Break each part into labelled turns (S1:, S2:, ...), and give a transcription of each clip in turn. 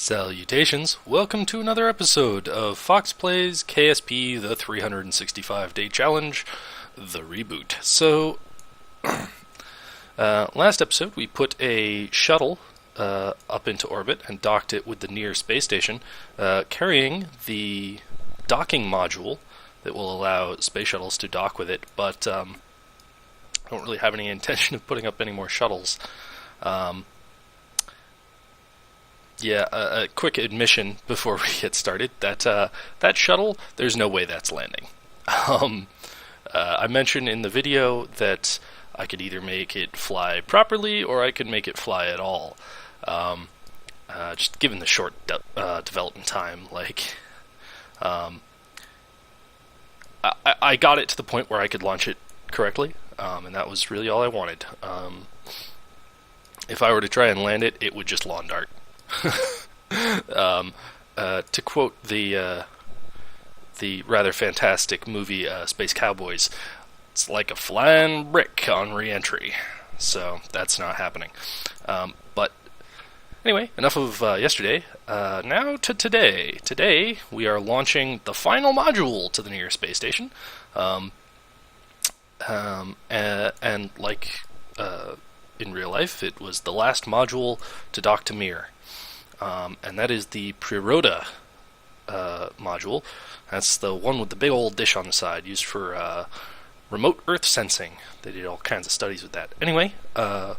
S1: Salutations! Welcome to another episode of Foxx Plays KSP, the 365-day challenge, the reboot. So, last episode we put a shuttle up into orbit and docked it with the near space station, carrying the docking module that will allow space shuttles to dock with it, but I don't really have any intention of putting up any more shuttles. A quick admission before we get started, that shuttle, there's no way that's landing. I mentioned in the video that I could either make it fly properly or I could make it fly at all. Just given the short development time, I got it to the point where I could launch it correctly, and that was really all I wanted. If I were to try and land it, it would just lawn dart. To quote the rather fantastic movie Space Cowboys, it's like a flying brick on re-entry. So that's not happening. But anyway, enough of yesterday. Now to today. Today we are launching the final module to the near space station. And like in real life, it was the last module to dock to Mir. And that is the Priroda module. That's the one with the big old dish on the side, used for remote Earth sensing. They did all kinds of studies with that. Anyway, I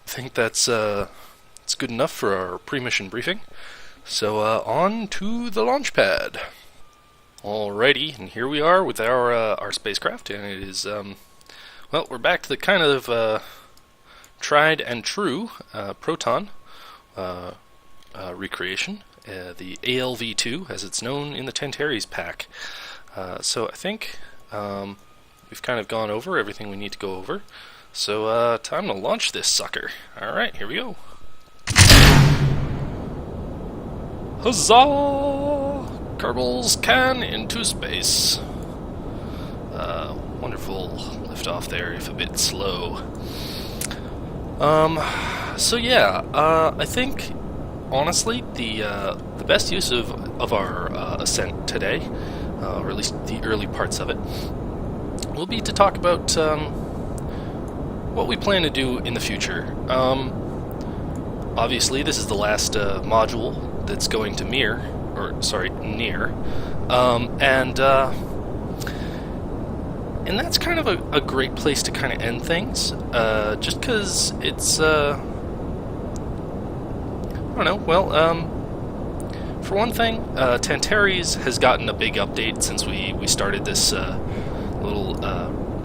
S1: think that's it's good enough for our pre-mission briefing. So on to the launch pad. Alrighty, and here we are with our spacecraft, and it is well, we're back to the kind of tried and true Proton recreation, the ALV-2, as it's known in the Tantares pack. So I think we've kind of gone over everything we need to go over. So time to launch this sucker. Alright, here we go. Huzzah! Kerbals can into space. Wonderful liftoff there, if a bit slow. So yeah, I think, honestly, the best use of our ascent today, or at least the early parts of it, will be to talk about what we plan to do in the future. Obviously, this is the last module that's going to Near, and that's kind of a great place to kind of end things, just because it's, I don't know, well, for one thing, Tantares has gotten a big update since we started this little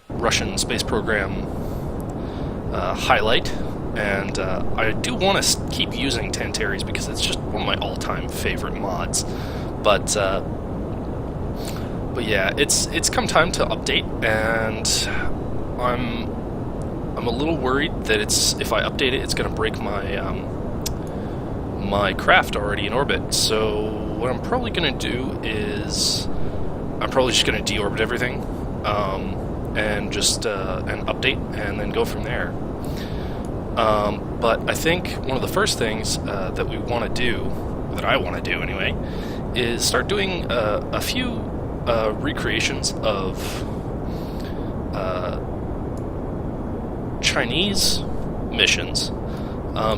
S1: Russian space program highlight, and I do want to keep using Tantares because it's just one of my all-time favorite mods, but yeah, it's come time to update, and I'm a little worried that if I update it, it's going to break my my craft already in orbit. So what I'm probably going to do is I'm probably just going to deorbit everything, and just and update, and then go from there. But I think one of the first things that we want to do, that I want to do anyway, is start doing a few recreations of Chinese missions,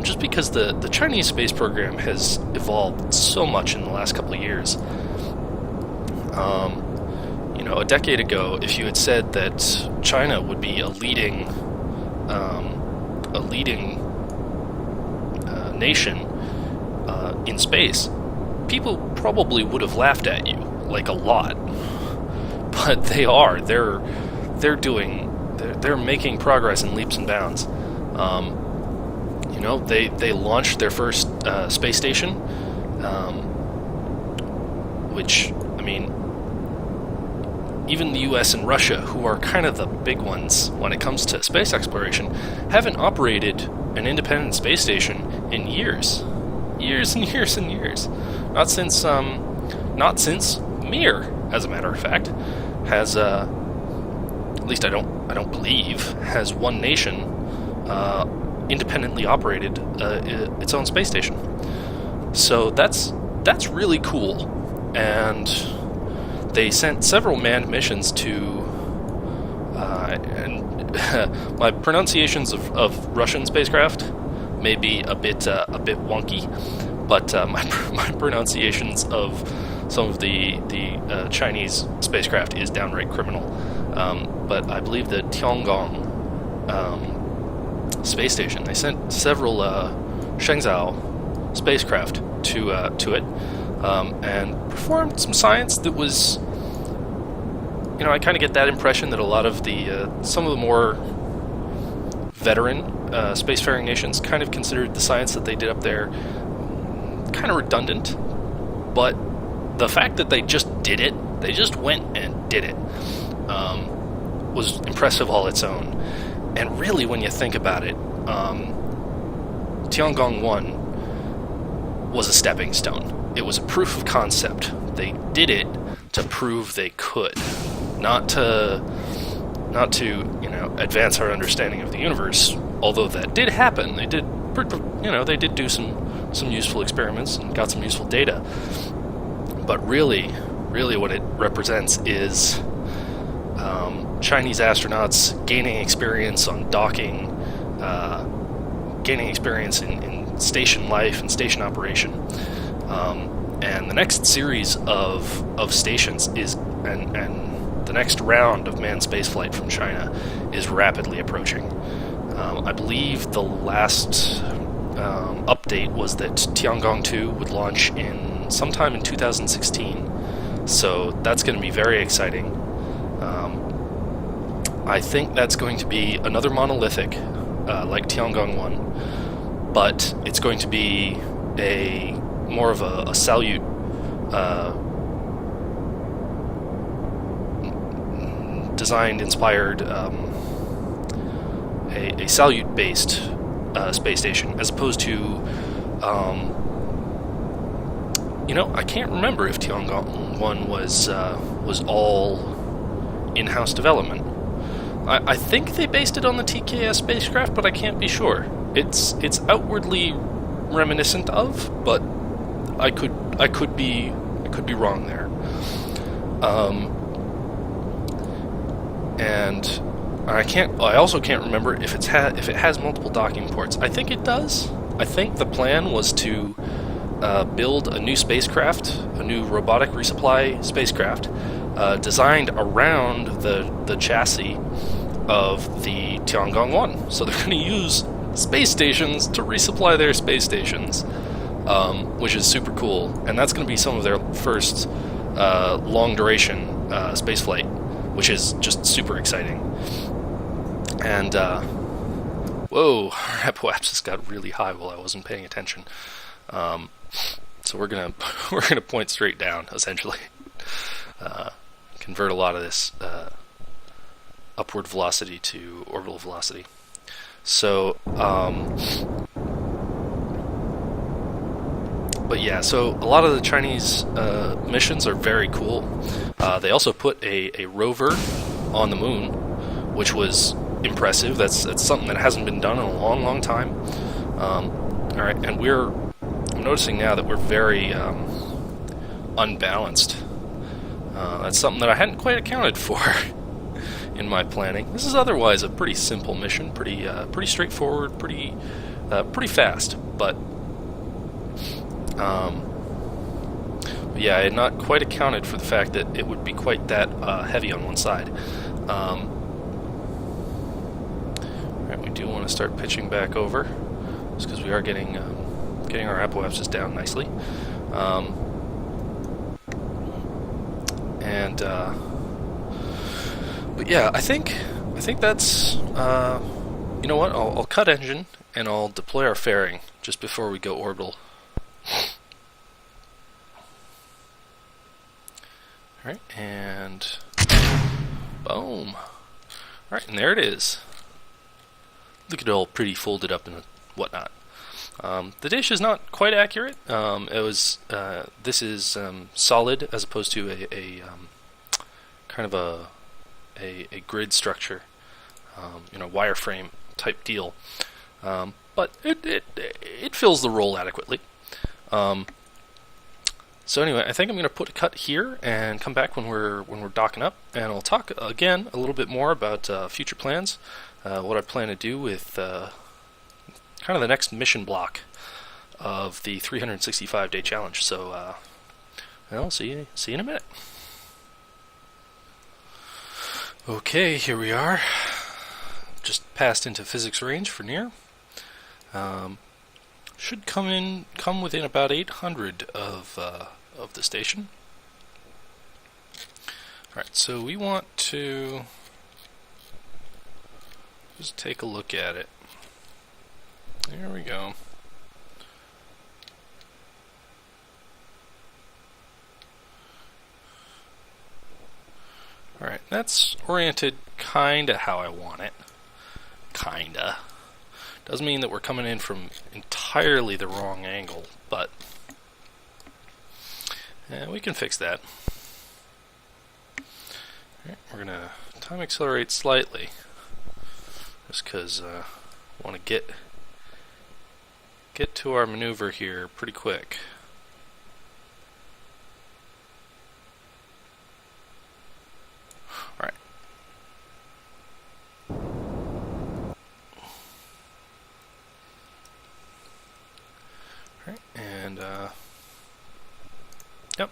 S1: just because the Chinese space program has evolved so much in the last couple of years. A decade ago, if you had said that China would be a leading nation in space, people probably would have laughed at you, like a lot. But they're making progress in leaps and bounds. They launched their first space station, which, I mean, even the US and Russia, who are kind of the big ones when it comes to space exploration, haven't operated an independent space station in years and years and years. Not since Mir, as a matter of fact, has at least I don't believe has one nation independently operated its own space station. So that's really cool, and they sent several manned missions to. And my pronunciations of Russian spacecraft may be a bit wonky, but my pronunciations of some of the Chinese spacecraft is downright criminal. But I believe the Tiangong space station, they sent several Shenzhou spacecraft to it, and performed some science that was. I kind of get that impression that a lot of some of the more veteran spacefaring nations kind of considered the science that they did up there kind of redundant. But the fact that they just did it, they just went and did it, was impressive all its own. And really, when you think about it, Tiangong 1 was a stepping stone. It was a proof of concept. They did it to prove they could. Not to advance our understanding of the universe, although that did happen. They did do some useful experiments and got some useful data. But really what it represents is Chinese astronauts gaining experience on docking, gaining experience in station life and station operation. And the next series of stations is and the next round of manned spaceflight from China is rapidly approaching. I believe the last update was that Tiangong 2 would launch sometime in 2016. So that's going to be very exciting. I think that's going to be another monolithic, like Tiangong 1, but it's going to be more of a Salyut designed, inspired, a Salyut-based space station, as opposed to, I can't remember if Tiangong 1 was all in-house development. I think they based it on the TKS spacecraft, but I can't be sure. It's outwardly reminiscent of, but I could be wrong there. And I also can't remember if it has multiple docking ports. I think it does. I think the plan was to build a new spacecraft, a new robotic resupply spacecraft, designed around the chassis of the Tiangong 1. So they're going to use space stations to resupply their space stations, which is super cool. And that's going to be some of their first long-duration spaceflight, which is just super exciting. And, whoa, our apoapsis got really high while I wasn't paying attention. So we're gonna point straight down, essentially. Convert a lot of this upward velocity to orbital velocity. So, but yeah, so a lot of the Chinese missions are very cool. They also put a rover on the moon, which was impressive. That's something that hasn't been done in a long, long time. All right, and I'm noticing now that we're very unbalanced. That's something that I hadn't quite accounted for in my planning. This is otherwise a pretty simple mission, pretty straightforward, pretty fast. But yeah, I had not quite accounted for the fact that it would be quite that heavy on one side. Alright, we do want to start pitching back over, just because we are getting our apoapsis down nicely. But yeah, I think that's you know what? I'll cut engine and I'll deploy our fairing just before we go orbital. Alright, and boom. Alright, and there it is. Look at it all pretty folded up and whatnot. The dish is not quite accurate. This is solid as opposed to a kind of a grid structure, wireframe type deal. But it fills the role adequately. So anyway, I think I'm going to put a cut here and come back when we're docking up, and I'll talk again a little bit more about future plans, what I plan to do with kind of the next mission block of the 365-day challenge. So, I'll see you in a minute. Okay, here we are. Just passed into physics range for near. Should come within about 800 of the station. Alright, so we want to just take a look at it. There we go. Alright, that's oriented kinda how I want it. Kinda. Doesn't mean that we're coming in from entirely the wrong angle, but we can fix that. Alright, we're gonna time accelerate slightly, just because I want to get to our maneuver here pretty quick. Alright. Alright, and yep.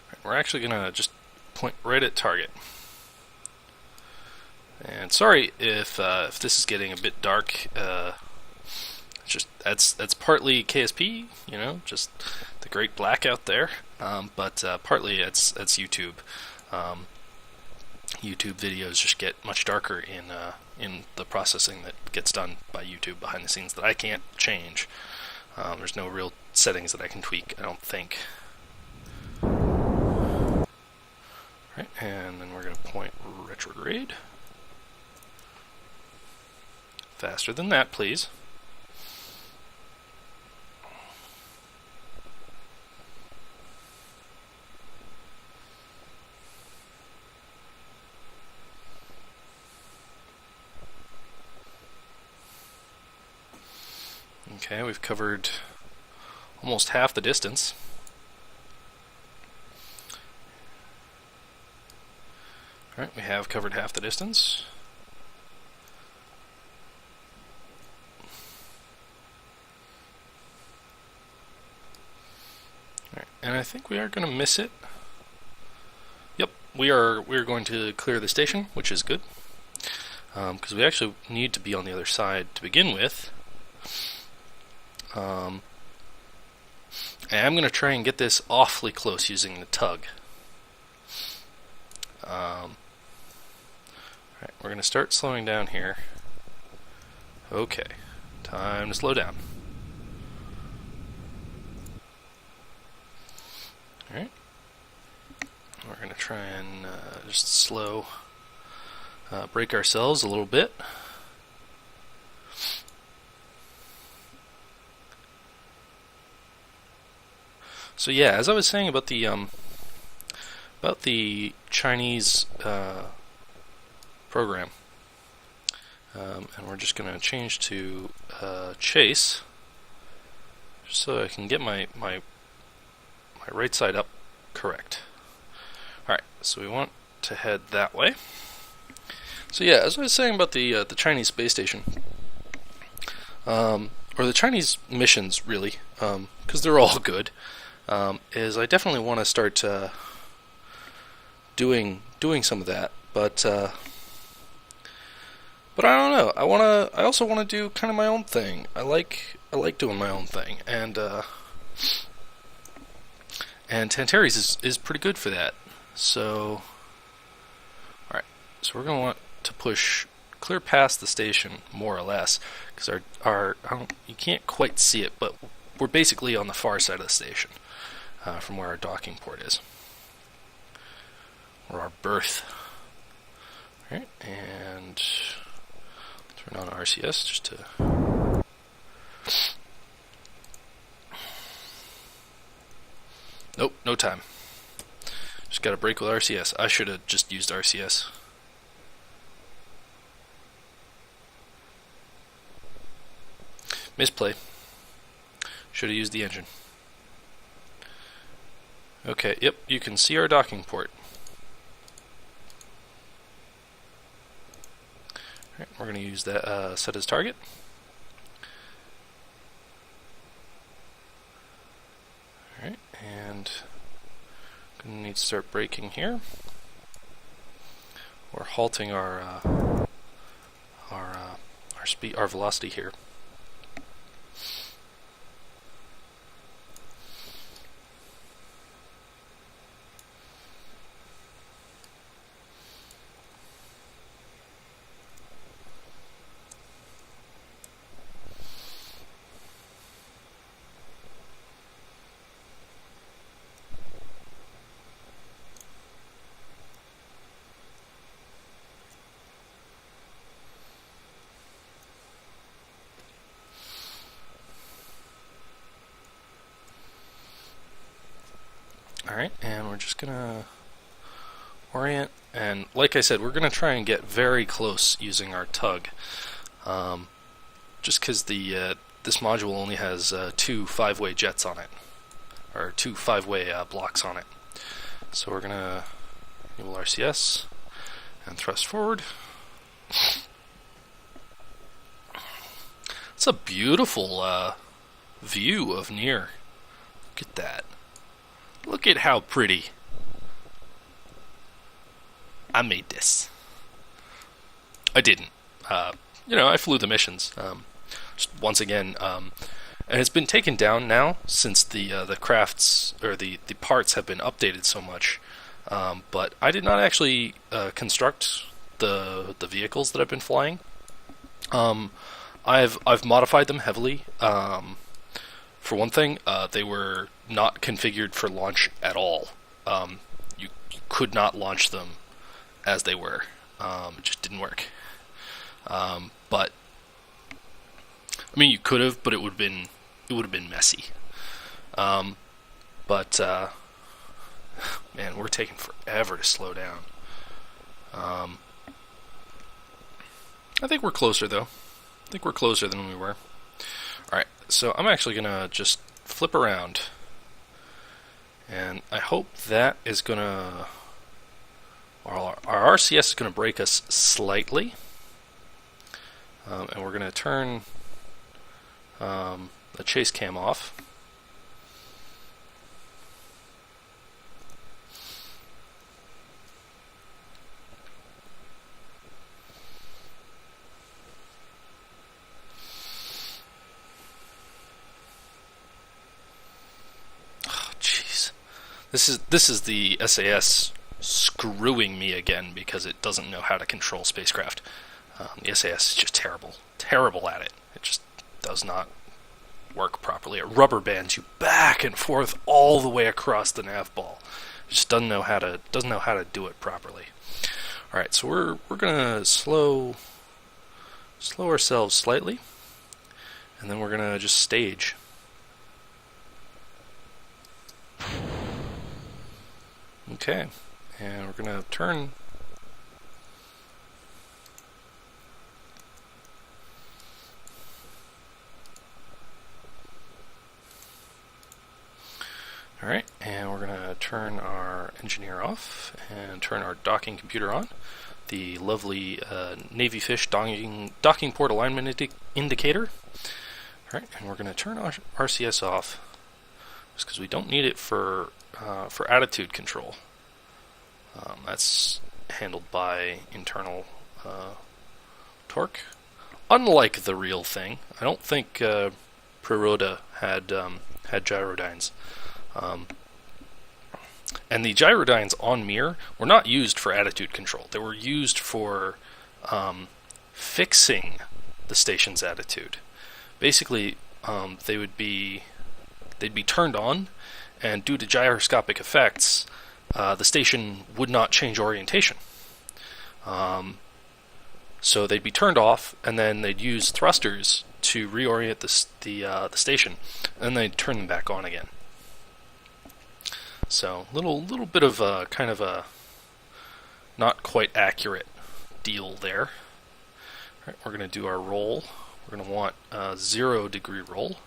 S1: Right, we're actually gonna just point right at target. And sorry if this is getting a bit dark. Just that's partly KSP, you know, just the great blackout there. But partly it's YouTube. YouTube videos just get much darker in the processing that gets done by YouTube behind the scenes that I can't change. There's no real settings that I can tweak, I don't think. Right, and then we're going to point retrograde. Faster than that, please. Okay, we've covered almost half the distance. Alright, we have covered half the distance. Alright, and I think we are going to miss it. Yep, we are going to clear the station, which is good. Because we actually need to be on the other side to begin with. And I'm going to try and get this awfully close using the tug. Alright, we're going to start slowing down here. Okay, time to slow down. Alright, we're going to try and just slow, brake ourselves a little bit. So yeah, as I was saying about the Chinese program, and we're just going to change to chase, just so I can get my right side up correct. All right, so we want to head that way. So yeah, as I was saying about the Chinese space station, or the Chinese missions, really, because they're all good. Is I definitely want to start doing some of that, but I don't know. I also want to do kind of my own thing. I like doing my own thing, and Tantares is pretty good for that. So, all right. So we're gonna want to push clear past the station more or less, because you can't quite see it, but we're basically on the far side of the station. From where our docking port is, or our berth. Alright, and turn on RCS just to. Nope, no time. Just gotta brake with RCS. I should have just used RCS. Misplay. Should have used the engine. Okay, yep, you can see our docking port. Alright, we're going to use that set as target. Alright, and going to need to start braking here. We're halting our speed, our velocity here. Alright, and we're just gonna orient, and like I said, we're gonna try and get very close using our tug. Just because this module only has 2 5-way jets on it, or 2 5-way blocks on it. So we're gonna enable RCS and thrust forward. It's a beautiful view of Nier. Look at that. Look at how pretty. I made this. I didn't. I flew the missions. Just once again, and it's been taken down now since the crafts or the parts have been updated so much. But I did not actually construct the vehicles that I've been flying. I've modified them heavily. For one thing, they were not configured for launch at all. You could not launch them as they were. It just didn't work. But I mean, you could have, but it would have been messy. But man, we're taking forever to slow down. I think we're closer though. I think we're closer than we were. Alright, so I'm actually gonna just flip around, and I hope that is gonna, our RCS is gonna break us slightly, and we're gonna turn the chase cam off. This is the SAS screwing me again because it doesn't know how to control spacecraft. The SAS is just terrible at it. It just does not work properly. It rubber bands you back and forth all the way across the nav ball. It just doesn't know how to do it properly. All right, so we're gonna slow ourselves slightly, and then we're gonna just stage. Okay, and we're going to turn. Alright, and we're going to turn our engineer off and turn our docking computer on. The lovely Navy Fish docking port alignment indicator. Alright, and we're going to turn our RCS off just because we don't need it for attitude control. That's handled by internal torque. Unlike the real thing, I don't think Priroda had gyrodynes. And the gyrodynes on Mir were not used for attitude control. They were used for fixing the station's attitude. Basically, they'd be turned on, and due to gyroscopic effects, the station would not change orientation. So they'd be turned off, and then they'd use thrusters to reorient the station, and they'd turn them back on again. So little bit of a kind of a not quite accurate deal there. All right, we're going to do our roll we're going to want a 0 degree roll.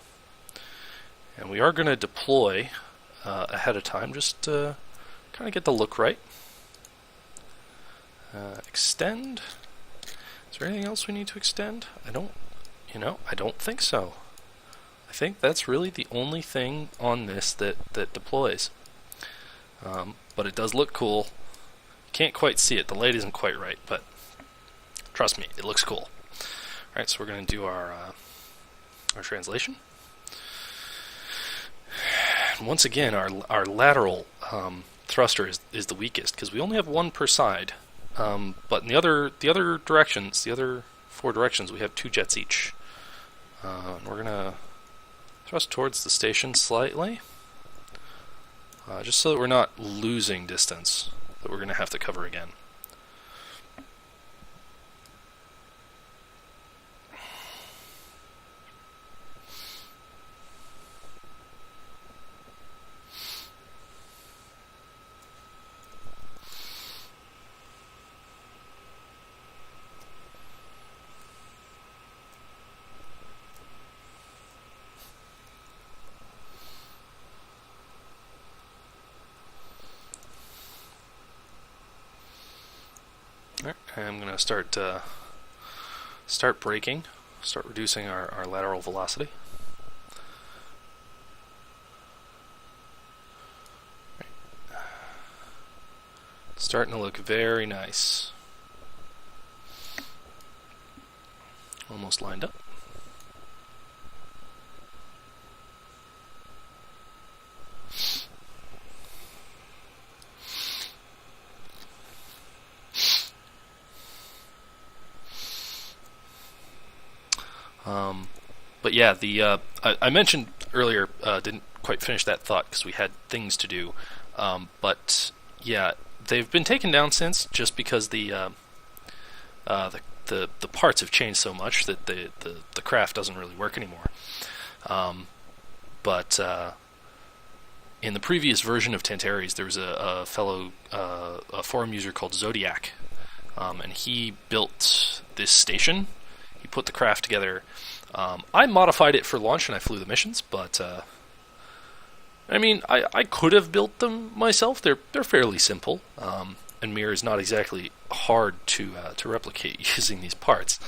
S1: And we are going to deploy ahead of time, just to kind of get the look right. Extend. Is there anything else we need to extend? I don't think so. I think that's really the only thing on this that deploys. But it does look cool. You can't quite see it. The light isn't quite right, but trust me, it looks cool. Alright, so we're going to do our translation. And once again, our lateral thruster is the weakest, because we only have one per side. But in the other directions, the other 4 directions, we have 2 jets each. And we're going to thrust towards the station slightly, just so that we're not losing distance that we're going to have to cover again. I'm going to start braking, start reducing our lateral velocity. Right. Starting to look very nice. Almost lined up. But yeah, I mentioned earlier, didn't quite finish that thought because we had things to do. But yeah, they've been taken down since, just because the parts have changed so much that the craft doesn't really work anymore. But in the previous version of Tantares, there was a fellow a forum user called Zodiac, and he built this station. He put the craft together. I modified it for launch and I flew the missions, but I mean, I could have built them myself. They're fairly simple, and Mir is not exactly hard to replicate using these parts.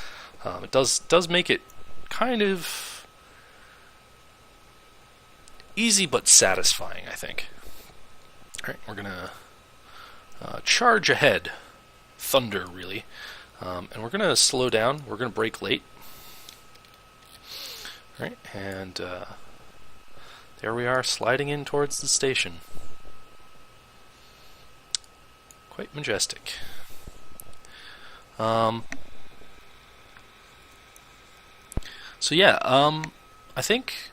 S1: It does make it kind of easy but satisfying, I think. All right, we're gonna charge ahead, thunder really, and we're gonna slow down. We're gonna brake late. Right, and there we are, sliding in towards the station. Quite majestic. So yeah, I think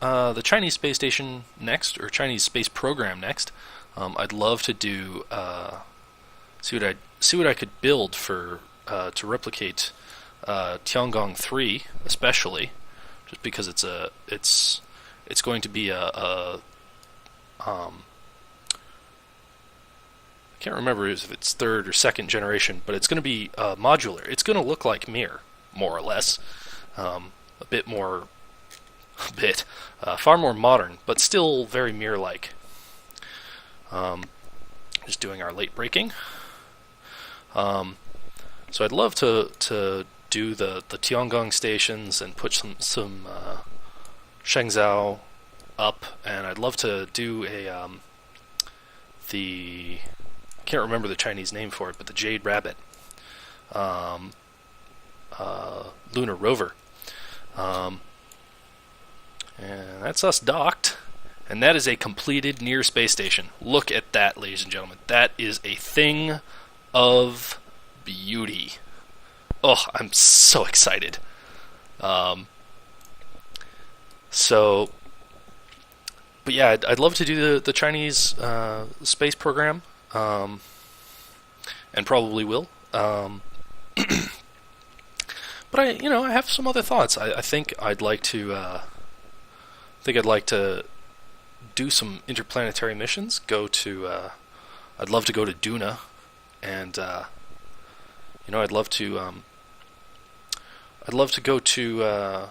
S1: the Chinese space station next, or Chinese space program next. I'd love to do see what I could build for to replicate Tiangong 3, especially. Just because it's going to be I can't remember if it's 3rd or 2nd generation, but it's going to be modular. It's going to look like Mir, more or less, far more modern, but still very Mir-like. Just doing our late braking. So I'd love to do the Tiangong stations and put some Shenzhou up, and I'd love to do I can't remember the Chinese name for it, but the Jade Rabbit lunar rover, and that's us docked, and that is a completed near space station. Look at that, ladies and gentlemen. That is a thing of beauty. Oh, I'm so excited. But yeah, I'd love to do the Chinese space program, and probably will. But I have some other thoughts. I think I'd like to do some interplanetary missions. I'd love to go to Duna, and I'd love to I'd love to go to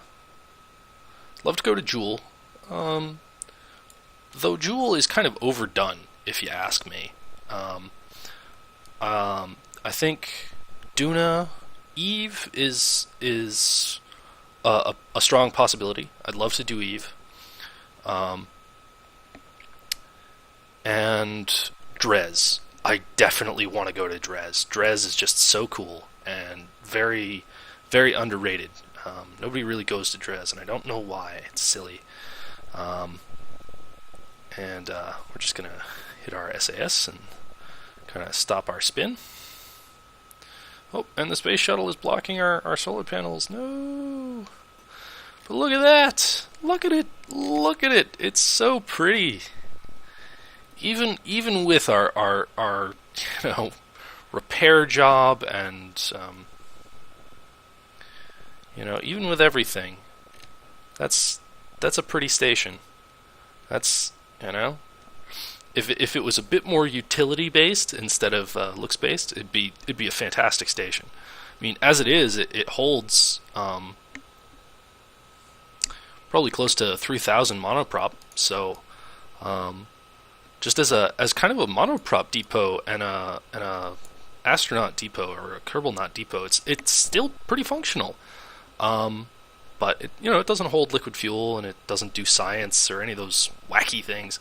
S1: Jewel. Though Jewel is kind of overdone, if you ask me. I think Duna Eve is a strong possibility. I'd love to do Eve. And Drez. I definitely want to go to Drez. Drez is just so cool and very, very underrated. Nobody really goes to Drez, and I don't know why. It's silly. And we're just going to hit our SAS and kind of stop our spin. Oh, and the space shuttle is blocking our solar panels. No! But look at that! Look at it! Look at it! It's so pretty! Even with our repair job and even with everything, that's a pretty station. That's if it was a bit more utility based instead of looks based, it'd be a fantastic station. I mean, as it is, it holds probably close to 3,000 monoprop. So just as kind of a monoprop depot and a astronaut depot or a Kerbal depot, it's still pretty functional. But it doesn't hold liquid fuel and it doesn't do science or any of those wacky things.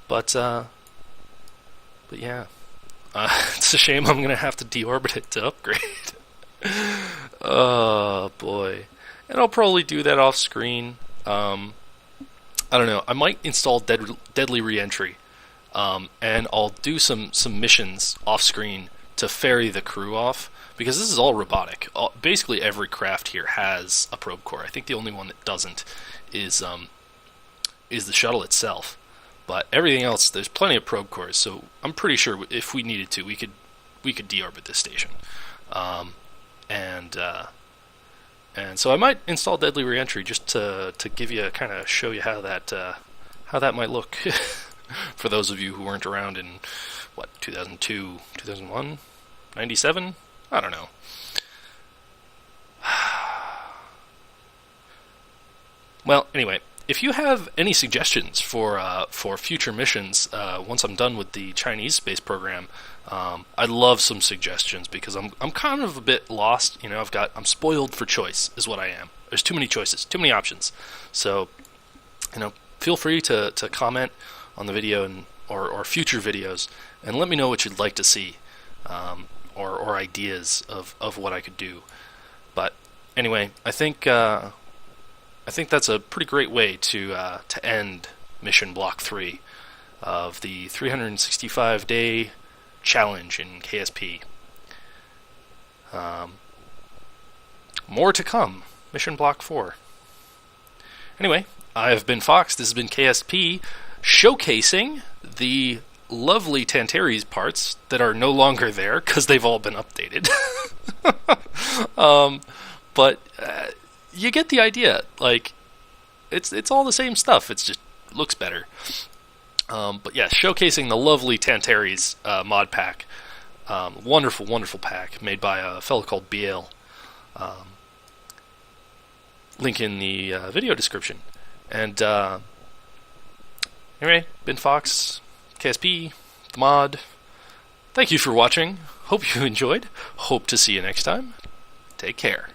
S1: But yeah, it's a shame I'm gonna have to deorbit it to upgrade. Oh boy, and I'll probably do that off screen. I don't know. I might install Deadly Reentry, and I'll do some missions off screen to ferry the crew off. Because this is all robotic. Basically, every craft here has a probe core. I think the only one that doesn't is the shuttle itself. But everything else, there's plenty of probe cores. So I'm pretty sure if we needed to, we could deorbit this station. And so I might install Deadly Reentry just to give you kind of show you how that might look for those of you who weren't around in 2002, 2001, 97. I don't know. Well, anyway, if you have any suggestions for future missions once I'm done with the Chinese space program, I'd love some suggestions because I'm kind of a bit lost. I'm spoiled for choice, is what I am. There's too many choices, too many options. So, feel free to comment on the video or future videos and let me know what you'd like to see. Or ideas of what I could do. But anyway, I think that's a pretty great way to end Mission Block 3 of the 365-day challenge in KSP. More to come. Mission Block 4. Anyway, I've been Fox. This has been KSP showcasing the lovely Tantares parts that are no longer there because they've all been updated. But you get the idea. Like, it's all the same stuff. It's just looks better. But yeah, showcasing the lovely Tantares Mod Pack. Wonderful, wonderful pack made by a fellow called BL. Link in the video description. And anyway, been Fox. KSP, the mod. Thank you for watching. Hope you enjoyed. Hope to see you next time. Take care.